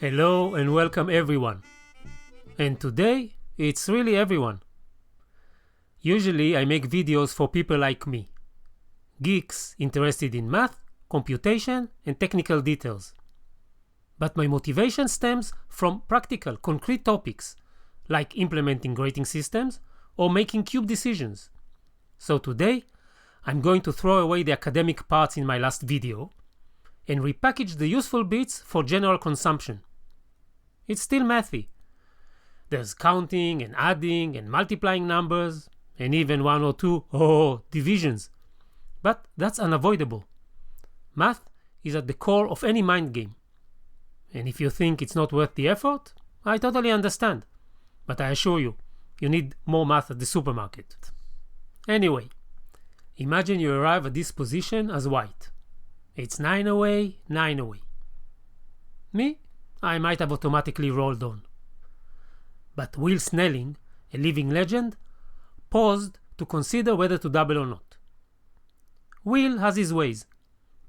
Hello and welcome everyone. And today, it's really everyone. Usually I make videos for people like me. Geeks interested in math, computation and technical details. But my motivation stems from practical, concrete topics like implementing grading systems or making cube decisions. So today, I'm going to throw away the academic parts in my last video and repackage the useful bits for general consumption. It's still mathy. There's counting and adding and multiplying numbers and even one or two divisions. But that's unavoidable. Math is at the core of any mind game. And if you think it's not worth the effort, I totally understand. But I assure you, you need more math at the supermarket. Anyway, imagine you arrive at this position as white. It's 9 away, 9 away. Me? I might have automatically rolled on. But Will Snelling, a living legend, paused to consider whether to double or not. Will has his ways,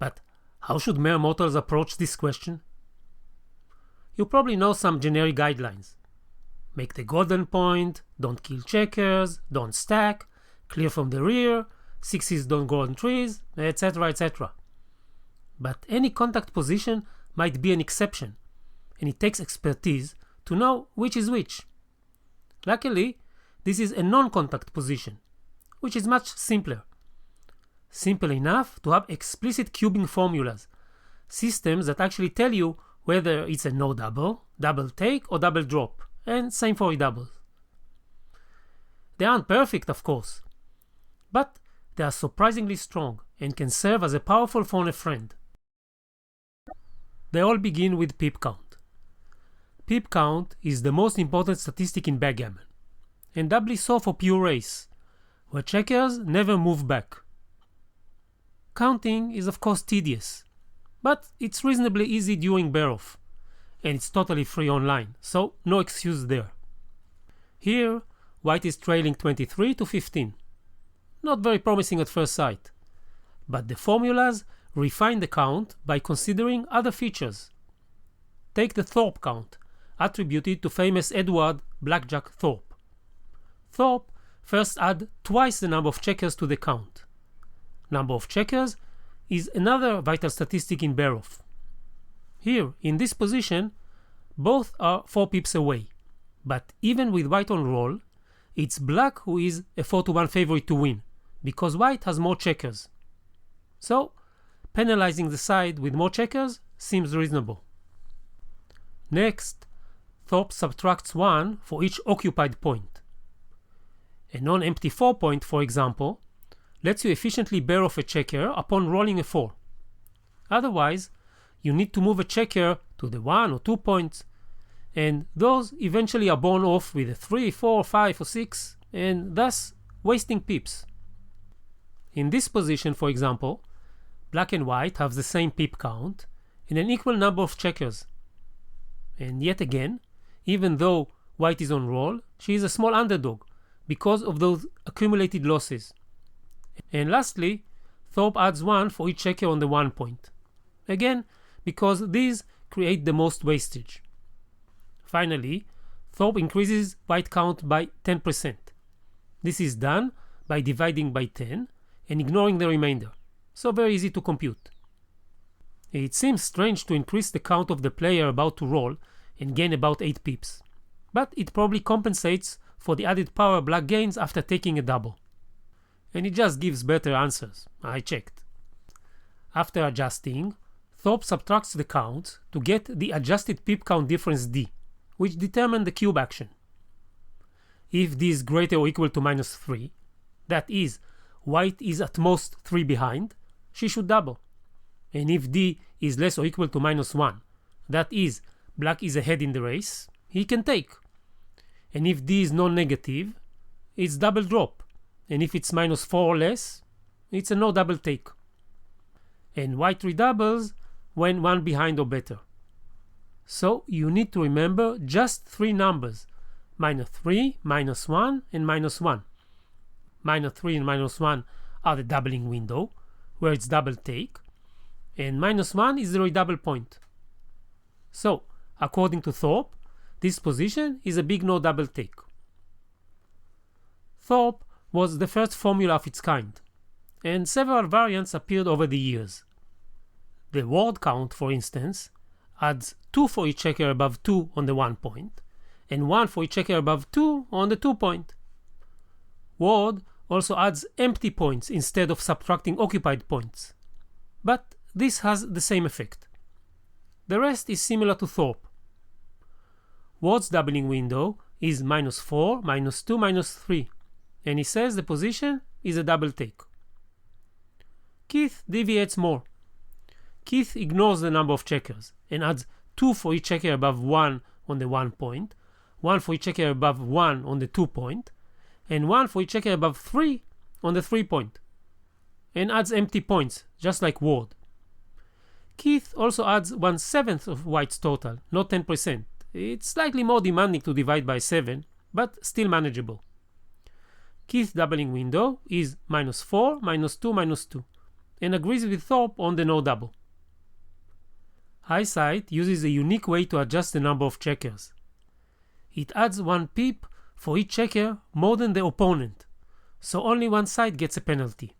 but how should mere mortals approach this question? You probably know some generic guidelines. Make the golden point, don't kill checkers, don't stack, clear from the rear, sixes don't go on trees, etc. etc. But any contact position might be an exception, and it takes expertise to know which is which. Luckily, this is a non-contact position, which is much simpler. Simple enough to have explicit cubing formulas, systems that actually tell you whether it's a no double, double take or double drop, and same for doubles. They aren't perfect, of course, but they are surprisingly strong and can serve as a powerful phone a friend. They all begin with pip count. Pip count is the most important statistic in backgammon, and doubly so for pure ace, where checkers never move back. Counting is of course tedious, but it's reasonably easy during bear-off, and it's totally free online, so no excuse there. Here, white is trailing 23 to 15. Not very promising at first sight, but the formulas refine the count by considering other features. Take the Thorp count, attributed to famous Edward Blackjack Thorp. Thorp first add twice the number of checkers to the count. Number of checkers is another vital statistic in bear-off. Here, in this position, both are 4 pips away, but even with white on roll, it's black who is a 4-1 favorite to win, because white has more checkers. So, penalizing the side with more checkers seems reasonable. Next, Thorp subtracts 1 for each occupied point. A non-empty 4 point, for example, lets you efficiently bear off a checker upon rolling a 4. Otherwise, you need to move a checker to the 1 or 2 points, and those eventually are borne off with a 3, 4, 5 or 6, and thus wasting pips. In this position, for example, black and white have the same pip count and an equal number of checkers. And yet again, even though white is on roll, she is a small underdog because of those accumulated losses. And lastly, Thorp adds 1 for each checker on the 1 point. Again, because these create the most wastage. Finally, Thorp increases white count by 10%. This is done by dividing by 10 and ignoring the remainder, so very easy to compute. It seems strange to increase the count of the player about to roll and gain about 8 pips, but it probably compensates for the added power black gains after taking a double. And it just gives better answers, I checked. After adjusting, Thorp subtracts the counts to get the adjusted pip count difference D, which determines the cube action. If D is greater or equal to -3, that is, white is at most 3 behind, she should double. And if D is less or equal to -1, that is, black is ahead in the race, he can take. And if D is non-negative, it's double drop. And if it's -4 or less, it's a no double take. And white redoubles when 1 behind or better. So you need to remember just 3 numbers, -3, -1, and -1. -3 and -1 are the doubling window, where it's double take, and -1 is the redouble point. So According to Thorp, this position is a big no double take. Thorp was the first formula of its kind, and several variants appeared over the years. The word count, for instance, adds 2 for each checker above 2 on the 1 point, and 1 for each checker above 2 on the 2 point. Word also adds empty points instead of subtracting occupied points, but this has the same effect. The rest is similar to Thorp. Word's doubling window is -4, -2, -3, and he says the position is a double take. Keith deviates more. Keith ignores the number of checkers and adds 2 for each checker above 1 on the 1 point, 1 for each checker above 1 on the 2 point, and 1 for each checker above 3 on the 3 point, and adds empty points, just like Word. Keith also adds 1/7 of White's total, not 10%. It's slightly more demanding to divide by 7, but still manageable. Keith's doubling window is -4, -2, -2, and agrees with Thorp on the no double. Isight uses a unique way to adjust the number of checkers. It adds 1 pip for each checker more than the opponent, so only one side gets a penalty.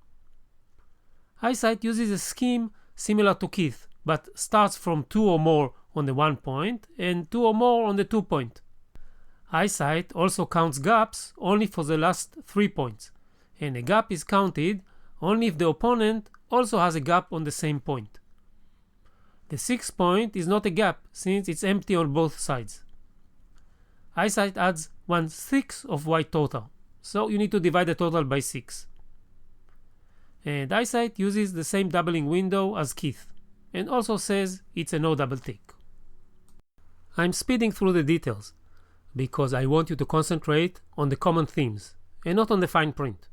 Isight uses a scheme similar to Keith, but starts from 2 or more on the 1 point and 2 or more on the 2 point. Isight also counts gaps only for the last 3 points, and a gap is counted only if the opponent also has a gap on the same point. The 6th point is not a gap since it's empty on both sides. Isight adds 1/6 of White total, so you need to divide the total by 6. And Isight uses the same doubling window as Keith, and also says it's a no double take. I'm speeding through the details, because I want you to concentrate on the common themes, and not on the fine print.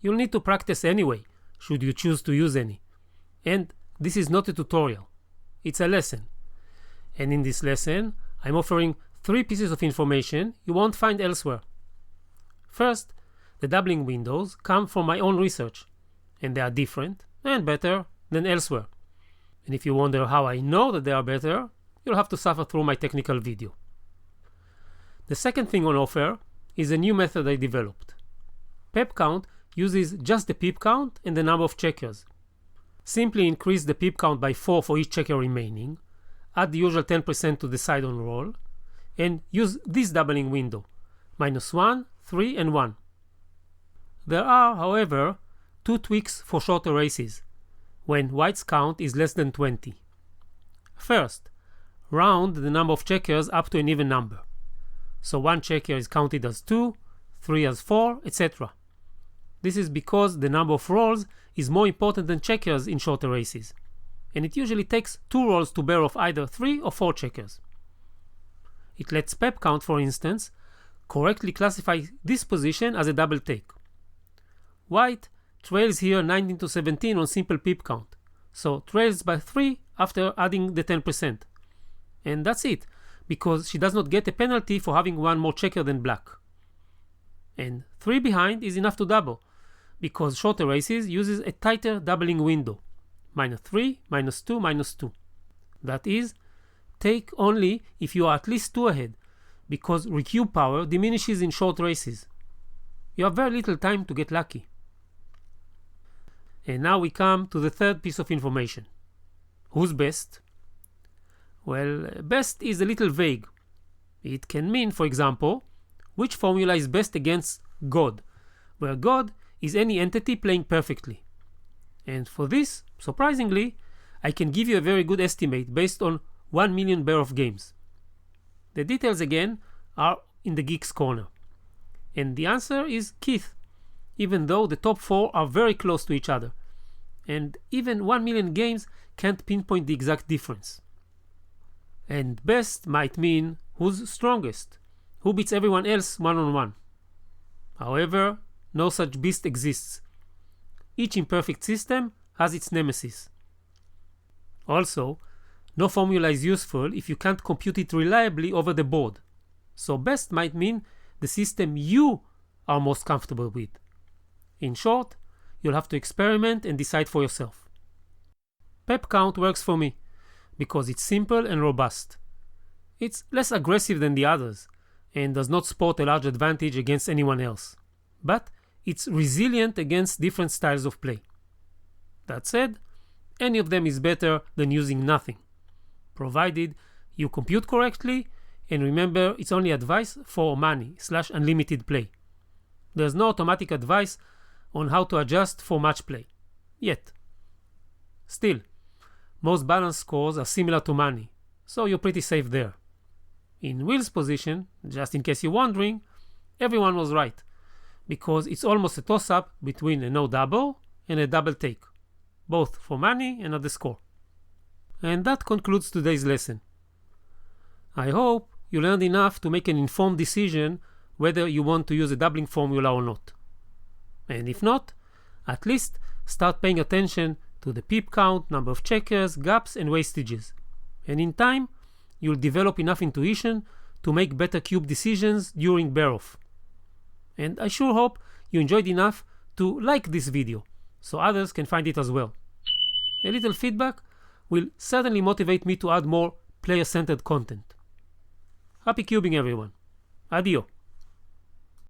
You'll need to practice anyway, should you choose to use any. And this is not a tutorial, it's a lesson. And in this lesson, I'm offering 3 pieces of information you won't find elsewhere. First, the doubling windows come from my own research, and they are different and better than elsewhere. And if you wonder how I know that they are better, you'll have to suffer through my technical video. The second thing on offer is a new method I developed. Pep count uses just the pip count and the number of checkers. Simply increase the pip count by 4 for each checker remaining, add the usual 10% to the side on roll, and use this doubling window, -1, 3, and 1. There are, however, 2 tweaks for shorter races, when White's count is less than 20. First, round the number of checkers up to an even number. So 1 checker is counted as 2, 3 as 4, etc. This is because the number of rolls is more important than checkers in shorter races, and it usually takes 2 rolls to bear off either 3 or 4 checkers. It lets Pep count, for instance, correctly classify this position as a double take. White trails here 19-17 on simple pip count, so trails by 3 after adding the 10%. And that's it, because she does not get a penalty for having 1 more checker than black. And 3 behind is enough to double, because shorter races uses a tighter doubling window, -3, -2, -2. That is, take only if you are at least 2 ahead, because recube power diminishes in short races. You have very little time to get lucky. And now we come to the third piece of information. Who's best? Well, best is a little vague. It can mean, for example, which formula is best against God, where God is any entity playing perfectly. And for this, surprisingly, I can give you a very good estimate based on 1 million bear of games. The details again are in the Geeks Corner. And the answer is Keith, even though the top 4 are very close to each other. And even 1 million games can't pinpoint the exact difference. And best might mean who's strongest, who beats everyone else one-on-one. However, no such beast exists. Each imperfect system has its nemesis. Also, no formula is useful if you can't compute it reliably over the board. So best might mean the system you are most comfortable with. In short, you'll have to experiment and decide for yourself. Pep count works for me because it's simple and robust. It's less aggressive than the others and does not sport a large advantage against anyone else, but it's resilient against different styles of play. That said, any of them is better than using nothing, provided you compute correctly, and remember it's only advice for money/unlimited play. There's no automatic advice on how to adjust for match play, yet. Still, most balance scores are similar to money, so you're pretty safe there. In Will's position, just in case you're wondering, everyone was right, because it's almost a toss-up between a no double and a double take, both for money and at the score. And that concludes today's lesson. I hope you learned enough to make an informed decision whether you want to use a doubling formula or not. And if not, at least start paying attention to the pip count, number of checkers, gaps, and wastages. And in time, you'll develop enough intuition to make better cube decisions during bear-off. And I sure hope you enjoyed enough to like this video, so others can find it as well. A little feedback will certainly motivate me to add more player-centered content. Happy cubing, everyone. Adio.